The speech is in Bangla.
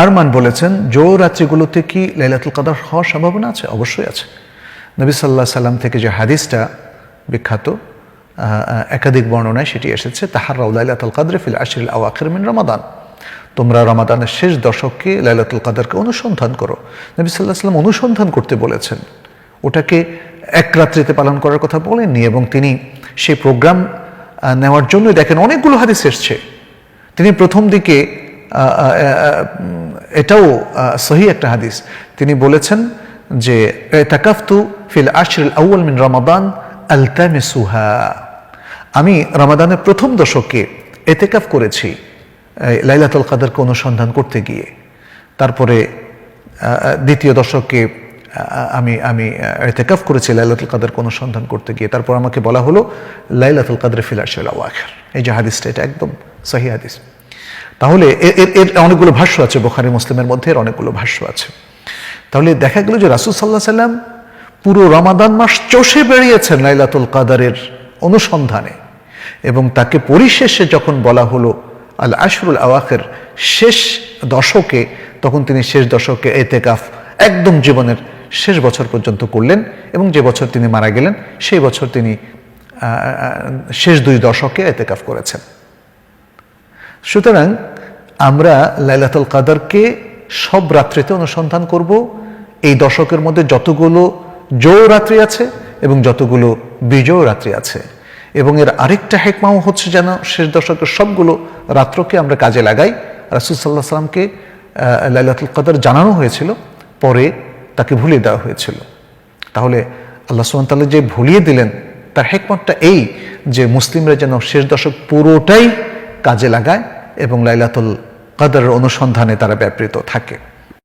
আরমান বলেছেন, জো রাত্রিগুলোতে কি লাইলাতুল কদর হওয়ার সম্ভাবনা আছে? অবশ্যই আছে। নবী সাল্লাল্লাহু আলাইহি সাল্লাম থেকে যে হাদিসটা বিখ্যাত, একাধিক বর্ণনায় সেটি এসেছে, তাহাররাউ লাইলাতুল কদর ফিল আশরিল আওয়াখির মিন রমাদান, তোমরা রমাদানের শেষ দশকে লাইলাতুল কদরকে অনুসন্ধান করো। নবী সাল্লাল্লাহু আলাইহি সাল্লাম অনুসন্ধান করতে বলেছেন, ওটাকে এক রাত্রিতে পালন করার কথা বলেননি। এবং তিনি সেই প্রোগ্রাম নেওয়ার জন্য দেখেন অনেকগুলো হাদিস এসছে। তিনি প্রথম দিকে এটাও সহি একটা হাদিস, তিনি বলেছেন যে ইতাকাফতু ফিল আশরিল আউয়াল মিন রমাদান আলতামিসুহা, আমি রমাদানের প্রথম দশকে ইতিকাফ করেছি লাইলাতুল কদরকে অনুসন্ধান করতে গিয়ে। তারপরে দ্বিতীয় দশকে আমি ইতিকাফ করেছি লাইলাতুল কদরকে অনুসন্ধান করতে গিয়ে। তারপর আমাকে বলা হলো লাইলাতুল কদর ফিল আশরিল আওয়াখির। এই যে হাদিসটা, এটা একদম সহি হাদিস। তাহলে এর অনেকগুলো ভাষ্য আছে, বুখারী মুসলিমের মধ্যে এর অনেকগুলো ভাষ্য আছে। তাহলে দেখা গেল যে রাসূল সাল্লাল্লাহু আলাইহি সাল্লাম পুরো রমাদান মাস চষে বেরিয়েছেন লাইলাতুল কদরের অনুসন্ধানে, এবং তাকে পরিশেষে যখন বলা হলো আল আশরুল আওয়াখির, শেষ দশকে, তখন তিনি শেষ দশকে ইতিকাফ একদম জীবনের শেষ বছর পর্যন্ত করলেন। এবং যে বছর তিনি মারা গেলেন সেই বছর তিনি শেষ দুই দশকে ইতিকাফ করেছেন। সুতরাং আমরা লাইলাতুল কদরকে সব রাত্রিতে অনুসন্ধান করব। এই দশকের মধ্যে যতগুলো জোড় রাত্রি আছে এবং যতগুলো বিজোড় রাত্রি আছে। এবং এর আরেকটা হিকমাও হচ্ছে যেন শেষ দশকের সবগুলো রাত্রকে আমরা কাজে লাগাই। রাসূল সাল্লাল্লাহু আলাইহি ওয়াসাল্লামকে লাইলাতুল কদর জানানো হয়েছিল, পরে তাকে ভুলিয়ে দেওয়া হয়েছিল। তাহলে আল্লাহ সুবহানাহু ওয়া তাআলা যে ভুলিয়ে দিলেন, তার হিকমতটা এই যে মুসলিমরা যেন শেষ দশক পুরোটাই কাজে লাগায় এবং লাইলাতুল কদরের অনুসন্ধানে তারা ব্যাপৃত থাকে।